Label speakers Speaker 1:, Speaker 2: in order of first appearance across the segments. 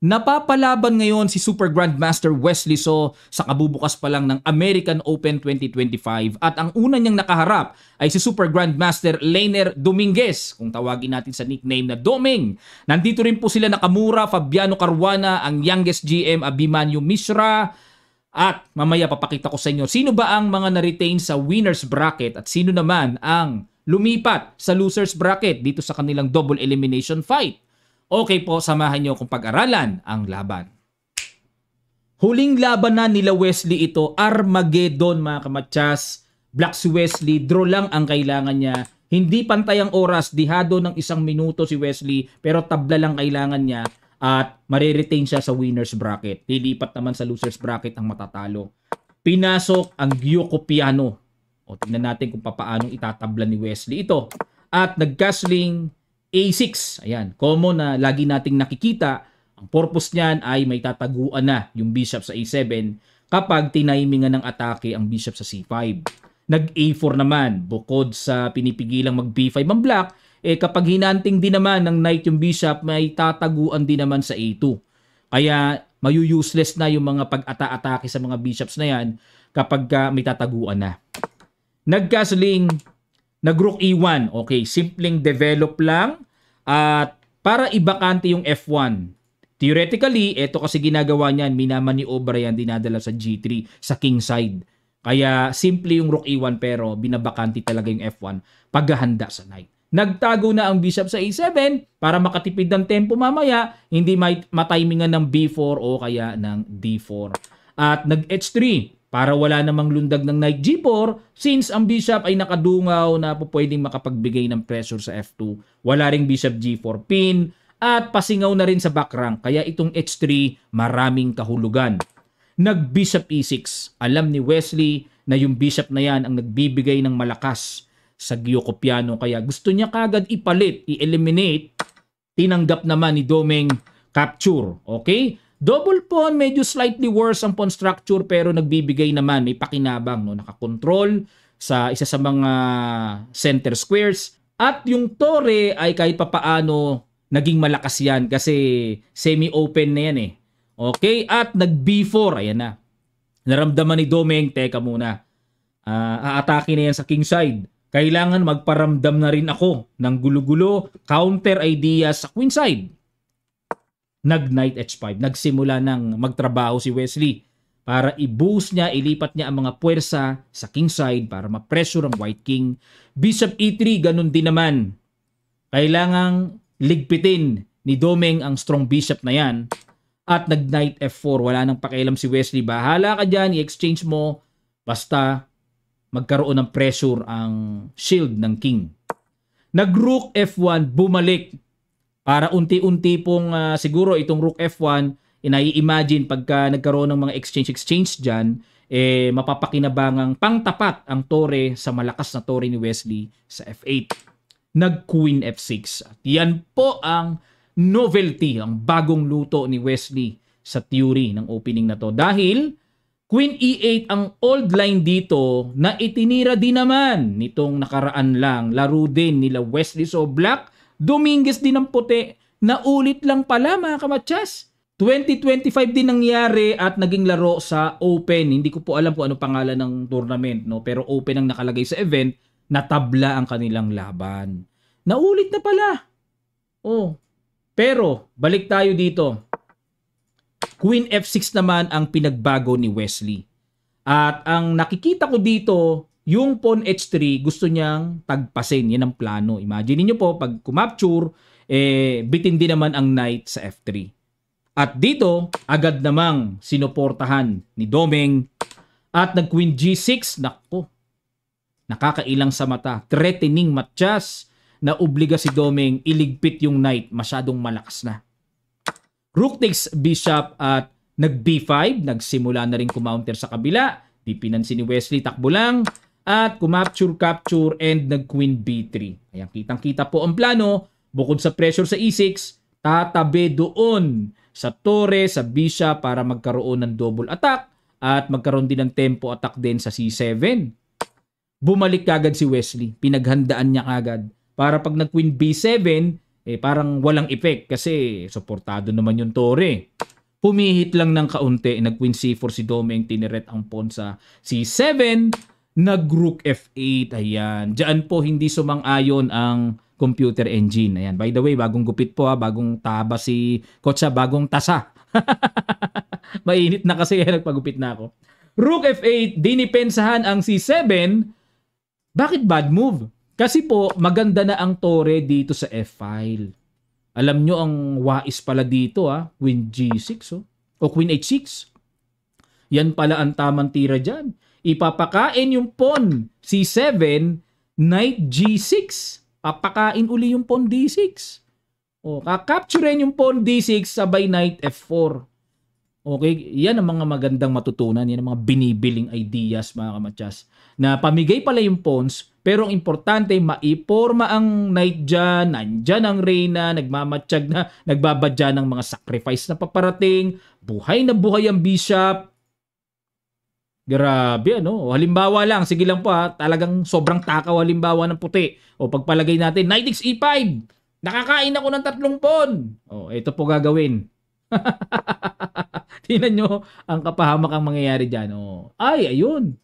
Speaker 1: Napapalaban ngayon si Super Grandmaster Wesley So sa kabubukas pa lang ng American Open 2025 at ang una niyang nakaharap ay si Super Grandmaster Leiner Dominguez, kung tawagin natin sa nickname na Doming. Nandito rin po sila Nakamura, Fabiano Caruana, ang youngest GM Abimanyu Mishra, at mamaya papakita ko sa inyo sino ba ang mga na-retain sa winner's bracket at sino naman ang lumipat sa loser's bracket dito sa kanilang double elimination fight. Okay po, samahan nyo kung pag-aralan ang laban. Huling laban na nila Wesley ito, Armageddon mga kamatsas. Black si Wesley, draw lang ang kailangan niya. Hindi pantay ang oras, dihado ng 1 minuto si Wesley, pero tabla lang kailangan niya at mariretain siya sa winner's bracket. Lilipat naman sa loser's bracket ang matatalo. Pinasok ang Gyoko Piano. O tingnan natin kung paano itatabla ni Wesley ito. At nag-castling A6, ayan, common na lagi nating nakikita. Ang purpose niyan ay may tataguan na yung bishop sa A7 kapag tinimingan ng atake ang bishop sa C5. Nag-A4 naman, bukod sa pinipigilang mag-B5 ang black, kapag hinanting din naman ng knight yung bishop, may tataguan din naman sa A2. Kaya mayu-useless na yung mga pag-atake sa mga bishops na yan kapag may tataguan na. Nag-castling, nag-rook E1, okay, simpleng develop lang at para ibakante yung F1. Theoretically, ito kasi ginagawa niyan, minamaniobra yan, dinadala sa G3, sa king side. Kaya simple yung rook E1 pero binabakante talaga yung F1 paghahanda sa knight. Nagtago na ang bishop sa A7 para makatipid ng tempo mamaya, hindi matimingan ng B4 o kaya ng D4. At nag-H3 para wala namang lundag ng knight G4 since ang bishop ay nakadungaw na pwedeng makapagbigay ng pressure sa F2. Wala ring bishop G4 pin at pasingaw na rin sa back rank. Kaya itong H3 maraming kahulugan. Nag-bishop E6. Alam ni Wesley na yung bishop na yan ang nagbibigay ng malakas sa Gyoko Piano. Kaya gusto niya kagad ipalit, i-eliminate. Tinanggap naman ni Doming capture. Okay? Double pawn, medyo slightly worse ang pawn structure pero nagbibigay naman, may pakinabang, no? Nakakontrol sa isa sa mga center squares. At yung tore ay kahit papaano naging malakas yan kasi semi-open na yan eh. Okay? At nag-B4, ayan na. Naramdaman ni Doming, teka muna, aatake na yan sa king side. Kailangan magparamdam na rin ako ng gulo-gulo, counter idea sa queen side. Nag-knight H5. Nagsimula ng magtrabaho si Wesley para i-boost niya, ilipat niya ang mga puwersa sa king side para ma-pressure ang white king. Bishop E3, ganun din naman. Kailangang ligpitin ni Doming ang strong bishop na yan. At nag-knight F4. Wala nang pakialam si Wesley. Bahala ka dyan, i-exchange mo. Basta magkaroon ng pressure ang shield ng king. Nag-rook F1, bumalik. Para unti-unti pong siguro itong rook F1, inai-imagine pagka nagkaroon ng mga exchange dyan, mapapakinabangang pangtapat ang tore sa malakas na tore ni Wesley sa F8. Nag-queen F6. At yan po ang novelty, ang bagong luto ni Wesley sa theory ng opening na to. Dahil queen E8 ang old line dito na itinira din naman nitong nakaraan lang. Laro din nila Wesley So Black, Dominguez din ng puti. Naulit lang pala mga kamatsas. 2025 din nangyari at naging laro sa Open. Hindi ko po alam kung ano pangalan ng tournament, no? Pero Open ang nakalagay sa event, natabla ang kanilang laban. Naulit na pala. Oh. Pero balik tayo dito. Queen F6 naman ang pinagbago ni Wesley. At ang nakikita ko dito, yung pawn H3 gusto niyang tagpasin. Yan ang plano. Imagine niyo po, pag kumapture, bitin din naman ang knight sa F3. At dito, agad namang sinuportahan ni Doming. At nag-queen G6. Nako, nakakailang sa mata. Threatening matchas na obliga si Doming iligpit yung knight. Masyadong malakas na. Rook takes bishop at nag-B5. Nagsimula na rin kumounter sa kabila. Di pinansin ni Wesley, takbo lang. At kumapture, and nag-queen B3. Ayan, kitang-kita po ang plano. Bukod sa pressure sa E6, tatabi doon sa tore, sa bishop para magkaroon ng double attack at magkaroon din ng tempo attack din sa C7. Bumalik kagad si Wesley. Pinaghandaan niya kagad para pag nag-queen B7, parang walang effect kasi suportado naman yung tore. Pumihit lang ng kaunti, nag-queen c4 si Domeng, tineret ang pawn sa c7, nag-rook f8, ayan. Diyan po hindi sumang-ayon ang computer engine. Ayan, by the way, bagong gupit po bagong taba si Coach bagong tasa. Mainit na kasi nagpagupit na ako. Rook f8, dinipensahan ang c7. Bakit bad move? Kasi po, maganda na ang tore dito sa f-file. Alam nyo ang wais pala dito Queen G6 o Queen H6. Yan pala ang tamang tira dyan. Ipapakain yung pawn C7, Knight G6. Papakain uli yung pawn D6. O, kakapturein yung pawn D6 sabay Knight F4. Okay, yan ang mga magandang matutunan. Yan ang mga binibiling ideas mga kamatyas. Na pamigay pala yung pawns, pero ang importante, maiporma ang knight dyan, nandyan ang reyna, nagmamatsyag na, nagbabadya ng mga sacrifice na paparating, buhay na buhay ang bishop. Grabe, ano? Halimbawa lang, sige lang po talagang sobrang takaw halimbawa ng puti. O pagpalagay natin, knight xe5, nakakain ako ng 3 pawn. O, ito po gagawin. Tingnan nyo ang kapahamak ang mangyayari dyan. O, ay, ayun.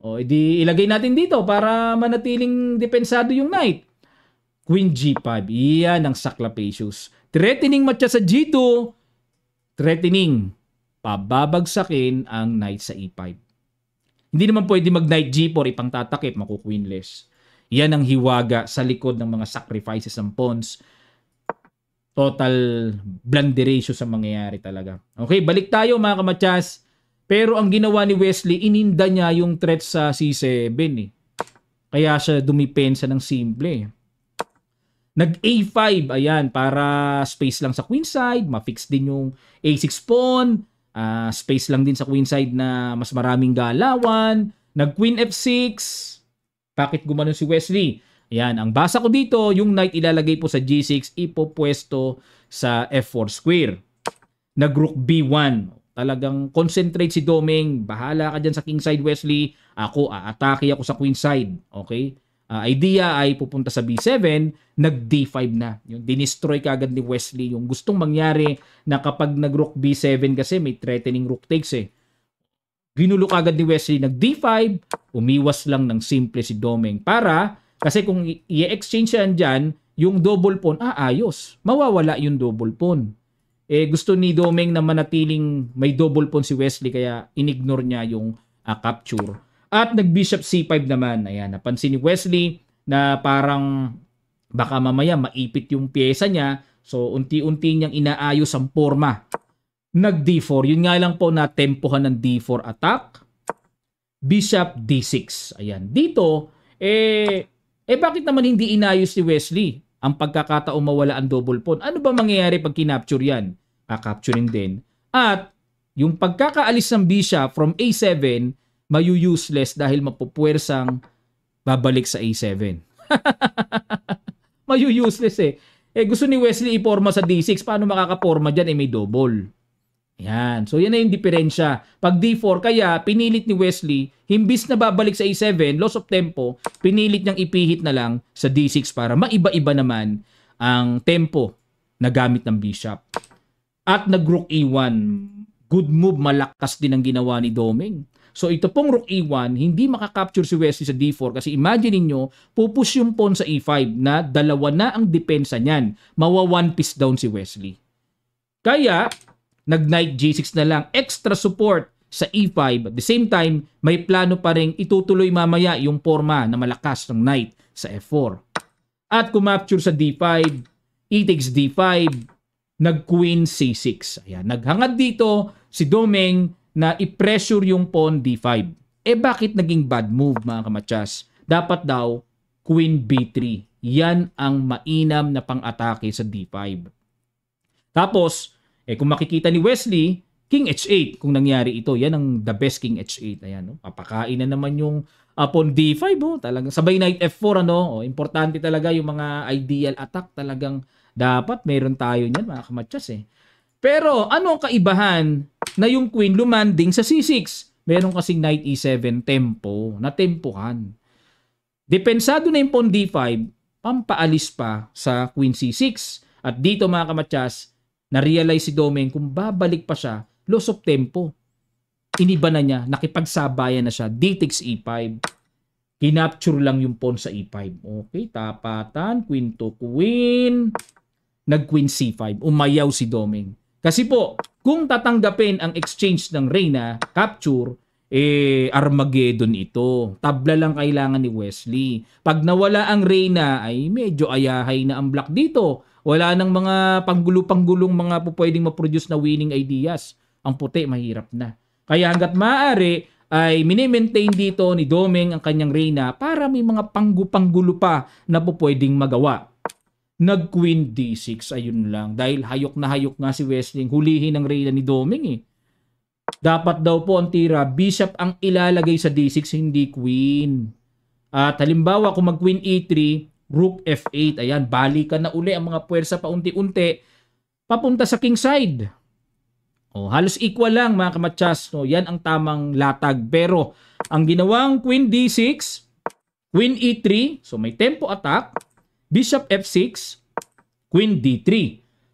Speaker 1: O, edi ilagay natin dito para manatiling depensado yung knight. Queen G5. Iyan ang sacrificious. Threatening matcha sa G2. Threatening. Pababagsakin ang knight sa E5. Hindi naman pwede mag-knight G4 ipang tatakip, maku-queenless. Yan ang hiwaga sa likod ng mga sacrifices ng pawns. Total blunderation sa mangyayari talaga. Okay, balik tayo mga kamatyas. Pero ang ginawa ni Wesley, ininda niya yung threat sa C7 Kaya siya dumipensa ng simple. Nag-A5, ayan, para space lang sa queenside, ma-fix din yung A6 pawn, space lang din sa queenside na mas maraming galawan. Nag-Queen F6. Bakit gumanon si Wesley? Ayan, ang basa ko dito, yung knight ilalagay po sa G6, ipopwesto sa F4 square. Nag-Rook B1. Talagang concentrate si Domeng. Bahala ka dyan sa kingside, Wesley. Ako, aatake ako sa queenside. Okay? Idea ay pupunta sa B7, nag-D5 na. Yung dinestroy kagad ni Wesley. Yung gustong mangyari na kapag nag-Rook B7 kasi may threatening rook takes Ginulo kagad ni Wesley, nag-D5, umiwas lang ng simple si Domeng. Kasi kung i-exchange yan dyan, yung double pawn, ayos. Mawawala yung double pawn. Gusto ni Domeng na manatiling may double pawn si Wesley kaya inignore niya yung capture. At nag-bishop C5 naman. Ayan, napansin ni Wesley na parang baka mamaya maipit yung pyesa niya. So, unti-unti niyang inaayos ang forma. Nag-D4. Yun nga lang po na tempohan ng D4 attack. Bishop D6. Ayan. Dito, bakit naman hindi inayos ni Wesley ang pagkakataong mawala ang double pawn? Ano ba mangyayari pag kinapture yan? Kakapturein din. At yung pagkakaalis ng bishop from A7, mayu-useless dahil mapupuwersang babalik sa A7. Mayu-useless gusto ni Wesley iporma sa D6. Paano makakaporma dyan? May double. Yan. So yan na yung diferensya. Pag D4, kaya pinilit ni Wesley, himbis na babalik sa A7, loss of tempo, pinilit niyang ipihit na lang sa D6 para maiba-iba naman ang tempo na gamit ng bishop. At nag-Rook E1. Good move, malakas din ang ginawa ni Domeng. So ito pong Rook E1, hindi makakapture si Wesley sa D4 kasi imagine niyo, pupush yung pawn sa E5 na dalawa na ang depensa niyan. Mawa one piece down si Wesley. Kaya, nag-Knight G6 na lang, extra support sa E5. At the same time, may plano pa rin itutuloy mamaya yung forma na malakas ng Knight sa F4. At kumapture sa D5, E takes D5, nag-Queen C6. Ayan, naghangad dito si Domeng na i-pressure yung pawn D5. Bakit naging bad move mga kamatyas? Dapat daw Queen B3. Yan ang mainam na pang-atake sa D5. Tapos, kung makikita ni Wesley, King H8 kung nangyari ito. Yan ang the best King H8. Ayan, no? Papakain na naman yung pawn D5. Talagang sabay Knight F4. Importante talaga yung mga ideal attack. Talagang dapat meron tayo niyan mga kamatyas Pero ano ang kaibahan na yung queen lumanding sa C6? Meron kasing Knight E7 tempo na tempohan. Depensado na yung pawn D5, pampaalis pa sa Queen C6. At dito mga kamatsas, na-realize si Domeng kung babalik pa siya, loss of tempo. Iniba na niya, nakipagsabayan na siya, D takes E5. Kinapture lang yung pawn sa E5. Okay, tapatan, queen to queen, nag-queen C5. Umayaw si Domeng. Kasi po, kung tatanggapin ang exchange ng Reyna, capture, Armageddon ito. Tabla lang kailangan ni Wesley. Pag nawala ang Reyna, ay medyo ayahay na ang black dito. Wala nang mga panggulo-panggulong mga pwedeng ma-produce na winning ideas. Ang puti, mahirap na. Kaya hanggat maaari, ay mini-maintain dito ni Domeng ang kanyang Reyna para may mga panggu-panggulo pa na pwedeng magawa. Nag-queen D6, ayun lang. Dahil hayok na hayok nga si Wesley, hulihin ang Reyna ni Domeng eh. Dapat daw po ang tira, bishop ang ilalagay sa D6, hindi queen. At halimbawa kung mag-queen E3, rook F8, ayan, balikan na uli ang mga puwersa paunti-unti, papunta sa king side. Halos equal lang mga kamatsas. Yan ang tamang latag. Pero ang ginawang queen D6, queen E3, so may tempo attack, bishop F6, queen D3.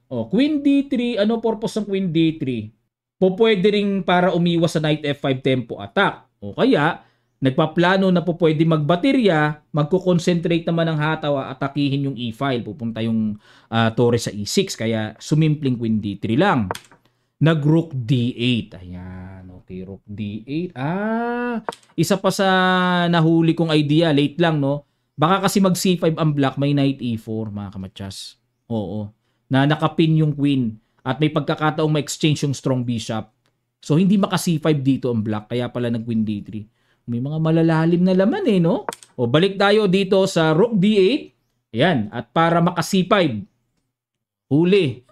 Speaker 1: Queen D3, ano purpose ng queen D3? Pwede ring para umiwas sa knight F5 tempo attack. O kaya, nagpaplano na pwede magbaterya, magko-concentrate naman ang hataw, atakihin yung E5. Pupunta yung torre sa E6. Kaya, sumimpling queen D3 lang. Nag-rook D8. Ayan. Okay, rook D8. Isa pa sa nahuli kong idea. Late lang, no? Baka kasi mag C5 ang black, may knight E4, mga kamatsas. Oo. Na nakapin yung queen. At may pagkakataong ma-exchange yung strong bishop. So, hindi maka C5 dito ang black. Kaya pala nag-queen D3. May mga malalalim na laman eh, no? Balik tayo dito sa rook D8. Ayan. At para maka C5. Huli.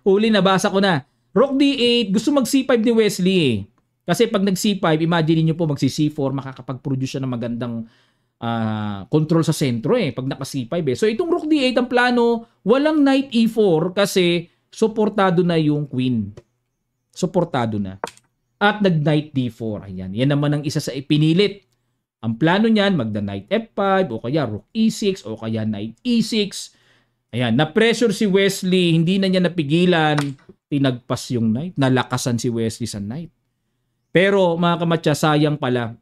Speaker 1: Huli, nabasa ko na. Rook D8. Gusto mag C5 ni Wesley eh. Kasi pag nag C5, imagine niyo po magsi C4, makakapag-produce siya ng magandang control sa sentro eh, pag naka C5 eh. So itong rook D8 ang plano, walang knight E4 kasi suportado na yung queen. Suportado na. At nag-knight D4. Ayan. Yan naman ang isa sa ipinilit. Ang plano niyan, magda-knight F5 o kaya rook E6 o kaya knight E6. Ayan. Na-pressure si Wesley, hindi na niya napigilan. Tinagpas yung knight. Nalakasan si Wesley sa knight. Pero mga kamatya, sayang pala.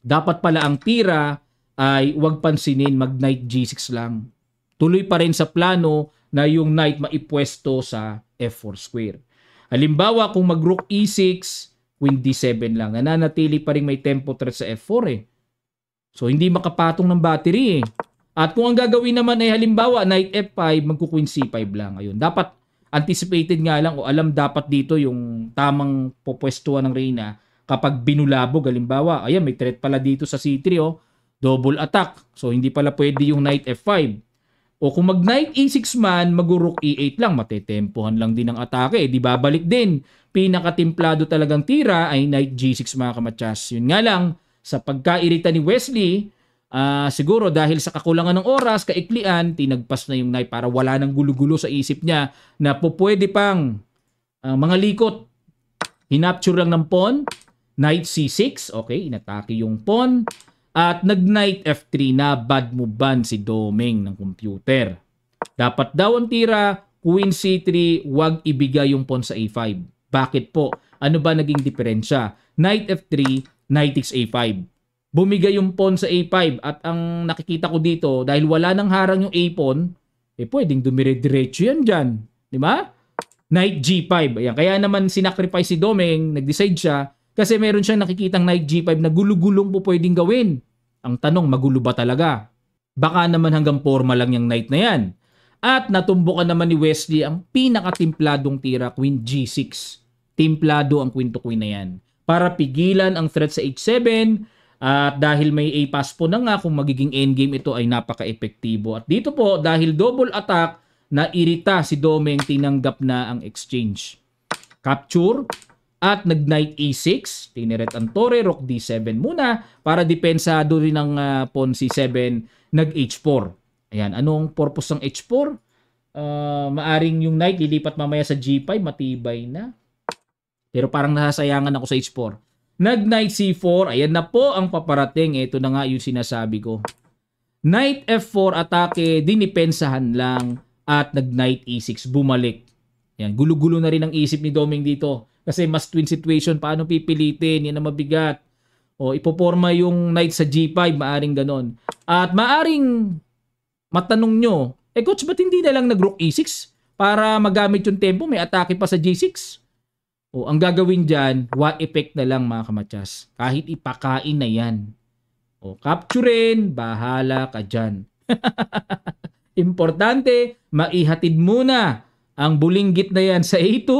Speaker 1: Dapat pala ang tira ay huwag pansinin, mag-knight G6 lang. Tuloy pa rin sa plano na yung knight maipwesto sa F4 square. Halimbawa, kung mag-rook E6, queen D7 lang. Nananatili pa rin may tempo threat sa F4 eh. So, hindi makapatong ng battery eh. At kung ang gagawin naman ay halimbawa, knight F5, magku-queen C5 lang. Ayun. Dapat anticipated nga lang o alam dapat dito yung tamang popwestuhan ng Reyna kapag binulabog. Halimbawa, ayan, may threat pala dito sa C3 oh. Double attack. So, hindi pala pwede yung knight F5. O kung mag-knight E6 man, mag-rook E8 lang. Matetempohan lang din ang atake. Di babalik din. Pinakatimplado talagang tira ay knight G6 mga kamatsas. Yun nga lang, sa pagkairita ni Wesley, siguro dahil sa kakulangan ng oras, kaiklian, tinagpas na yung knight para wala nang gulo-gulo sa isip niya na pwede pang mga likot. Hinapture lang ng pawn. Knight C6. Okay, inatake yung pawn. At nag-knight F3 na bad movean si Domeng ng computer. Dapat daw ang tira, queen C3, wag ibigay yung pawn sa A5. Bakit po? Ano ba naging diferensya? Knight F3, knight takes A5. Bumigay yung pawn sa A5 at ang nakikita ko dito, dahil wala nang harang yung A-pawn, pwedeng dumire-diretso yan dyan. Di ba? Knight G5. Ayan. Kaya naman sinacrifice si Domeng, nag-decide siya, kasi meron siyang nakikitang knight G5 na gulo-gulong po pwedeng gawin. Ang tanong, magulo ba talaga? Baka naman hanggang forma lang yung knight na yan. At natumbukan naman ni Wesley ang pinakatimpladong tira, queen G6. Timplado ang queen to queen na yan. Para pigilan ang threat sa H7. At dahil may A-pass po na nga, kung magiging endgame ito ay napaka-epektibo. At dito po, dahil double attack, nairita si Domeng, tinanggap na ang exchange. Capture. At nag-knight E6, tineret ang torre, rook D7 muna para depensado rin ng pawn C7, nag-H4. Ayan, anong purpose ng H4? Maaring yung knight lilipat mamaya sa G5, matibay na. Pero parang nasasayangan ako sa H4. Nag-knight C4, ayan na po ang paparating. Ito na nga yung sinasabi ko. Knight F4 atake, dinipensahan lang at nag-Knight E6 bumalik. Yan, gulo-gulo na rin ang isip ni Doming dito kasi mas twin situation, paano pipilitin? Yan ang mabigat. O ipoporma yung Knight sa G5, maaring ganon. At maaring matanong nyo, coach, ba't hindi na lang nag-Rook E6 para magamit yung tempo, may atake pa sa G6? O ang gagawin dyan, what effect na lang mga kamatsas. Kahit ipakain na yan. O capturein, bahala ka dyan. Importante, maihatid muna ang bulinggit na yan sa A2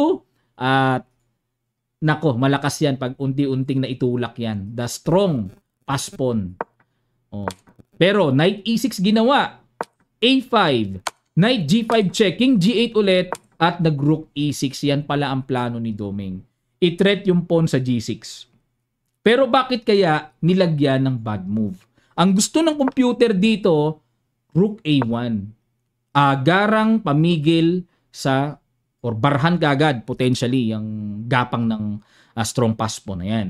Speaker 1: at nako, malakas yan pag unti-unting naitulak yan. The strong pass pawn. O. Pero Knight E6 ginawa. A5, Knight G5 check, King G8 ulit at nag-Rook E6. Yan pala ang plano ni Doming. I-threat yung pawn sa G6. Pero bakit kaya nilagyan ng bad move? Ang gusto ng computer dito, Rook A1. Agarang pamigil sa or barhan kagad potentially yung gapang ng strong pass pawn na yan.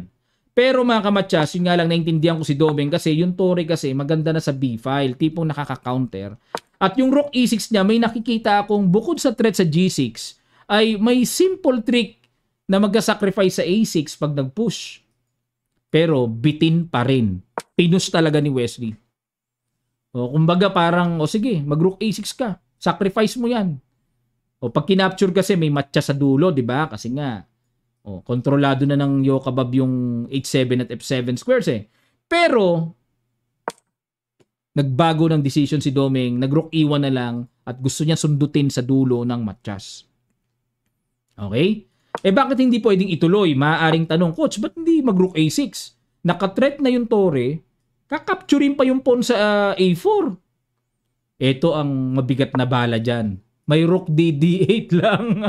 Speaker 1: Pero mga kamatsas, yun nga lang naintindihan ko si Doming kasi yung tore kasi maganda na sa B-file, tipong nakaka-counter. At yung Rook E6 niya, may nakikita akong bukod sa threat sa G6, ay may simple trick na mag-sacrifice sa A6 pag nag-push. Pero bitin pa rin. Pinus talaga ni Wesley. O kumbaga parang, sige, mag-Rook A6 ka. Sacrifice mo yan. O pag kinapture kasi may matcha sa dulo, di ba? Kasi nga, kontrolado na ng Yokabab yung H7 at F7 squares eh. Pero, nagbago ng decision si Doming, nag-Rook E1 na lang at gusto niya sundutin sa dulo ng matchas. Okay? Bakit hindi pwedeng ituloy? Maaaring tanong, coach, ba't hindi mag-Rook A6? Naka-threat na yung tore, kakapturin pa yung pawn sa A4. Ito ang mabigat na bala dyan. May Rook D8 lang.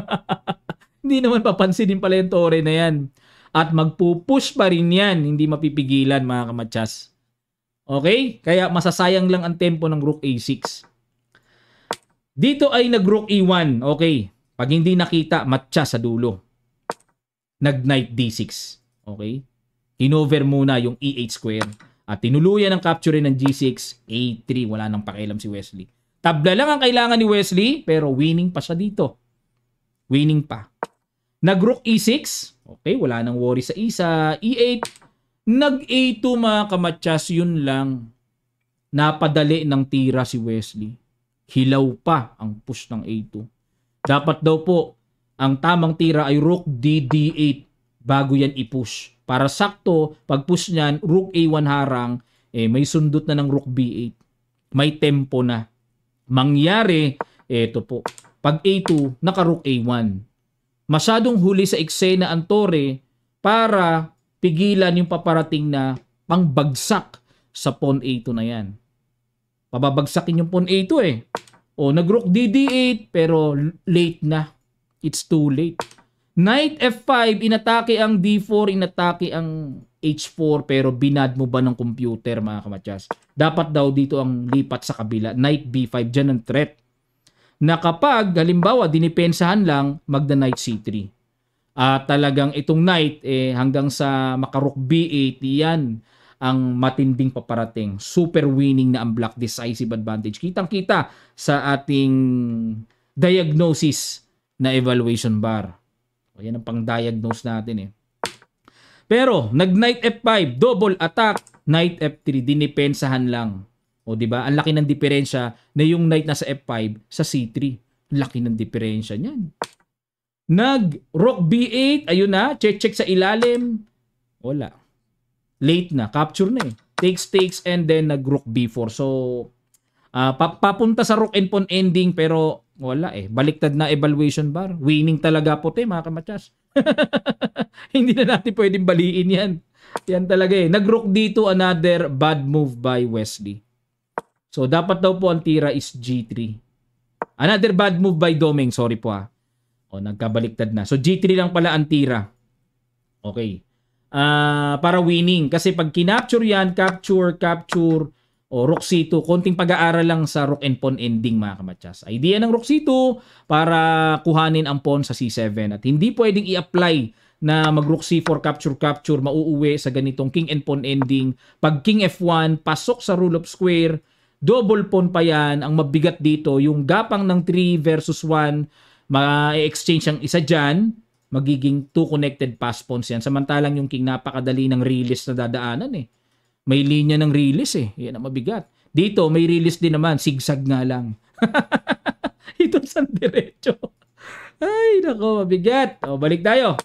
Speaker 1: Hindi naman papansinin pala yung tore na yan. At magpupush pa rin yan. Hindi mapipigilan mga kamatsas. Okay? Kaya masasayang lang ang tempo ng Rook A6. Dito ay nag-Rook E1. Okay. Pag hindi nakita, matcha sa dulo. Nag-Knight D6. Okay? Hinover muna yung E8 square. At tinuluyan ang capture ng G6, A3. Wala nang pakialam si Wesley. Tabla lang ang kailangan ni Wesley, pero winning pa siya dito. Winning pa. Nag-Rook E6. Okay, wala nang worry sa isa. E8. Nag-A2 mga kamatsas, yun lang. Napadali ng tira si Wesley. Hilaw pa ang push ng A2. Dapat daw po, ang tamang tira ay Rook D8 bago yan i-push. Para sakto, pag push niyan, Rook A1 harang, may sundot na ng Rook B8. May tempo na. Mangyari, eto po. Pag A2, naka-Rook A1. Masyadong huli sa eksena ang tore para pigilan yung paparating na pangbagsak sa pawn A2 na yan. Pababagsakin yung pawn A2 eh. Nag-Rook D8 pero late na. It's too late. Knight F5, inatake ang D4, inatake ang H4 pero binad mo ba ng computer mga kamatsas? Dapat daw dito ang lipat sa kabila. Knight B5, dyan ang threat. Na kapag, halimbawa, dinipensahan lang, magda Knight C3. Talagang itong Knight, hanggang sa maka-Rook B8, yan ang matinding paparating. Super winning na ang black decisive advantage. Kitang-kita sa ating diagnosis na evaluation bar. Yan ang pang-diagnose natin eh. Pero, nag-Knight F5, double attack, Knight F3, dinipensahan lang. Di ba? Ang laki ng diferensya na yung Knight nasa F5 sa C3. Laki ng diferensya niyan. Nag-Rook B8, ayun na, check sa ilalim. Wala. Late na, capture na eh. Takes, and then nag-Rook B4. So, papunta sa Rook and Pawn ending pero wala eh. Baliktad na evaluation bar. Winning talaga puti mga kamatsas. Hindi na natin pwedeng baliin yan. Yan talaga eh. Nag-Rook dito, another bad move by Wesley. So, dapat daw po ang tira is G3. Another bad move by Doming. Sorry po nagkabaliktad na. So, G3 lang pala ang tira. Okay. Para winning. Kasi pag kinapture yan, capture, Rook C2, konting pag-aaral lang sa Rook and Pawn ending mga kamatsas. Idea ng Rook C2 para kuhanin ang pawn sa C7. At hindi pwedeng i-apply na mag-Rook C4 capture, mauuwi sa ganitong King and Pawn ending. Pag King F1, pasok sa rule of square, double pawn pa yan. Ang mabigat dito, yung gapang ng 3 versus 1, ma-exchange ang isa dyan, magiging 2 connected pass pawns yan. Samantalang yung king napakadali ng release na dadaanan eh. May linya ng release eh. Yan ang mabigat. Dito, may release din naman. Sigsag nga lang. Ito sa diretso. Ay, nako, mabigat. O, balik tayo.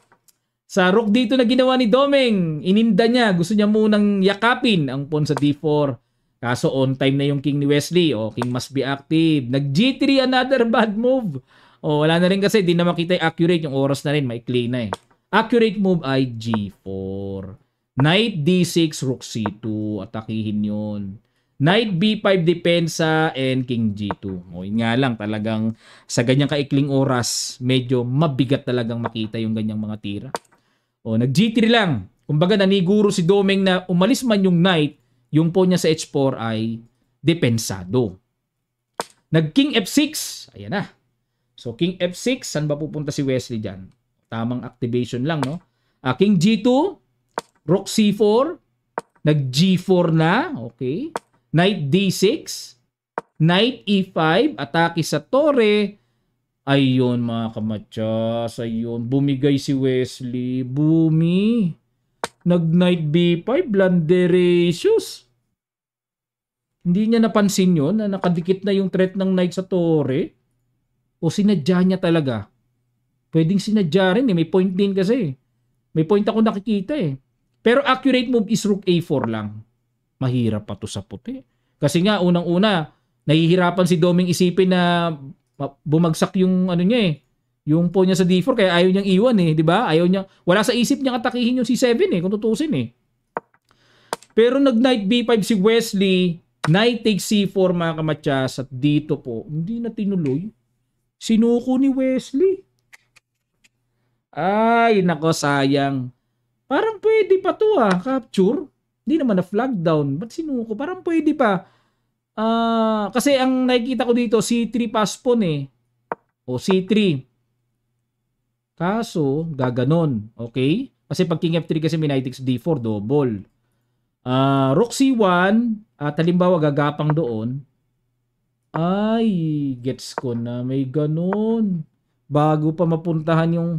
Speaker 1: Sa rook dito na ginawa ni Domeng, ininda niya. Gusto niya munang yakapin ang pawn sa d4. Kaso on time na yung king ni Wesley. O, king must be active. Nag-g3, another bad move. O, wala na rin kasi. Di na makita yung accurate. Yung oras na rin. Maikli na eh. Accurate move ay g4. Knight d6, rook c2. Atakihin yun. Knight b5 depensa and king g2. O, yun nga lang, talagang sa ganyang kaikling oras, medyo mabigat talagang makita yung ganyang mga tira. O, nag g3 lang. Kumbaga naniguro si Domeng na umalis man yung knight, yung pawn niya sa h4 ay depensado. Nag king f6. Ayan na. So, king f6, saan ba pupunta si Wesley dyan? Tamang activation lang, no? King g2, rook c4, nag g4 na. Okay. Knight d6, knight e5, atake sa tore. Ayun mga kamatsas, ayun, bumigay si Wesley. Bumi. Nag knight b5, blunderacious. Hindi niya napansin yun na nakadikit na yung threat ng knight sa tore. O sinadya niya talaga. Pwedeng sinadya rin eh, may point din kasi. May point ako nakikita eh. Pero accurate move is rook a4 lang. Mahirap pa to sa puti. Kasi nga, unang-una, nahihirapan si Domeng isipin na bumagsak yung ano niya eh. Yung pawn niya sa d4, kaya ayaw niyang iwan eh. Diba? Ayaw niya, wala sa isip niya atakihin yung c7 eh, kung tutusin eh. Pero nag-knight b5 si Wesley, knight takes c4 mga kamatsas, at dito po, hindi na tinuloy. Sinuko ni Wesley. Ay, nako, sayang. Parang pwede pa to capture. Hindi naman na flag down. Ba't sinuko? Parang pwede pa. Kasi ang nakikita ko dito, C3 pass pawn eh. O C3. Kaso, gaganon. Okay? Kasi pag king F3 kasi may knight takes D4, double. Rook C1, at halimbawa gagapang doon. Ay, gets ko na. May ganon. Bago pa mapuntahan yung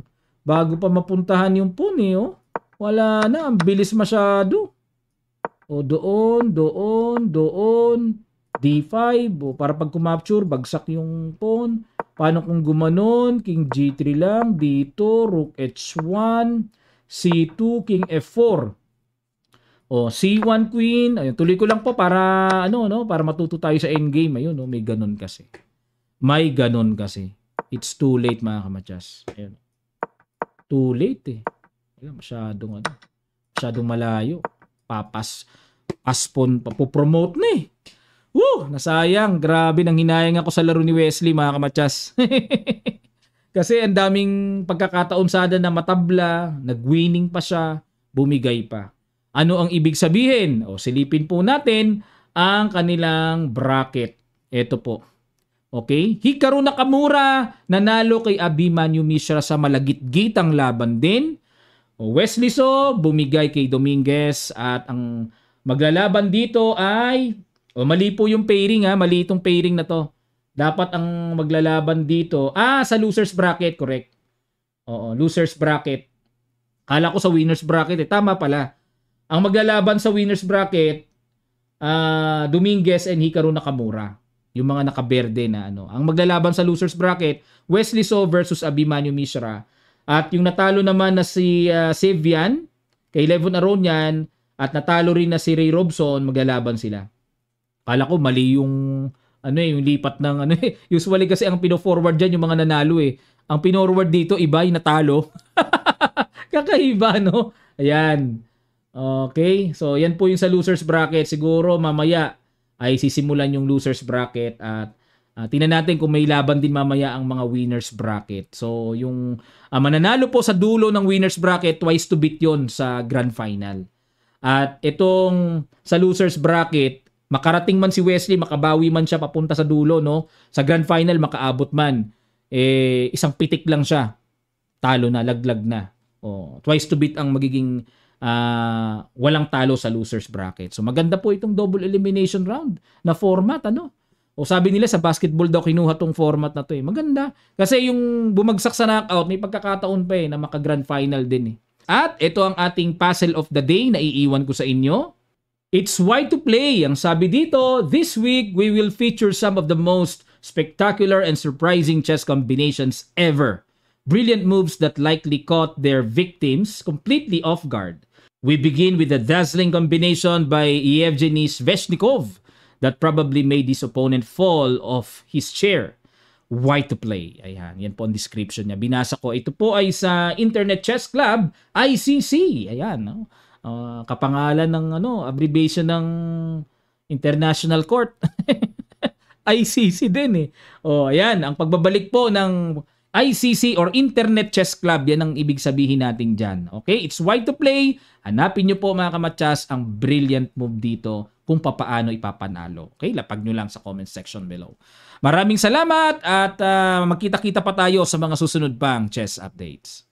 Speaker 1: pawn eh. Oh. Wala na. Ang bilis masyado. O doon. D5. O para pag kumapture, bagsak yung pawn. Paano kung gumanon? King G3 lang. Dito, Rook H1. C2, King F4. O C1 Queen. Ayun, tuloy ko lang po para para matuto tayo sa endgame. Ayun, may ganon kasi. May ganon kasi. It's too late mga kamatsas. Ayun. Too late eh. Ayun, masyadong malayo. Paspon, papopromote na eh. Nasayang. Grabe, nang hinayang ako sa laro ni Wesley, mga kamatsas. Kasi ang daming pagkakataon sada na matabla, nag-winning pa siya, bumigay pa. Ano ang ibig sabihin? Silipin po natin ang kanilang bracket. Ito po. Okay? Hikaru Nakamura nanalo kay Abimanyu Mishra sa malagit-gitang laban din. Wesley So bumigay kay Dominguez, at ang maglalaban dito ay mali po yung pairing mali itong pairing na to. Dapat ang maglalaban dito sa losers bracket, correct. Losers bracket. Kala ko sa winners bracket tama pala. Ang maglalaban sa winners bracket Dominguez and Hikaru Nakamura. Yung mga nakaberde na Ang maglalaban sa losers bracket, Wesley So versus Abimanyu Mishra. At yung natalo naman na si Sevian kay Levon Aronian, at natalo rin na si Ray Robson, maglalaban sila. Kala ko mali yung yung lipat ng usually kasi ang pino-forward diyan yung mga nanalo eh. Ang pinorward dito iba yung natalo. Kakaiba no? Ayan. Okay. So yan po yung sa losers bracket. Siguro mamaya ay sisimulan yung losers bracket, at tingnan natin kung may laban din mamaya ang mga winners bracket. So, yung mananalo po sa dulo ng winners bracket, twice to beat yon sa grand final. At itong sa losers bracket, makarating man si Wesley, makabawi man siya papunta sa dulo, no? Sa grand final, makaabot man. Isang pitik lang siya. Talo na, laglag na. Twice to beat ang magiging walang talo sa losers bracket. So maganda po itong double elimination round na format, ano? O sabi nila sa basketball daw kinuha tong format na to eh. Maganda. Kasi yung bumagsak sa knockout, may pagkakataon pa eh na maka-grand final din eh. At ito ang ating puzzle of the day na iiwan ko sa inyo. It's why to play. Ang sabi dito, this week we will feature some of the most spectacular and surprising chess combinations ever. Brilliant moves that likely caught their victims completely off guard. We begin with a dazzling combination by Yevgeny Sveshnikov that probably made his opponent fall off his chair. Why to play? Ayan, yan po ang description niya. Binasa ko. Ito po ay sa Internet Chess Club, ICC. Ayan, no? Kapangalan ng abbreviation ng International Court. ICC din eh. Ayan, ang pagbabalik po ng ICC or Internet Chess Club, yan ang ibig sabihin natin dyan. Okay? It's why to play. Hanapin nyo po mga kamatsas ang brilliant move dito kung papaano ipapanalo. Okay? Lapag nyo lang sa comment section below. Maraming salamat at magkita-kita pa tayo sa mga susunod pang chess updates.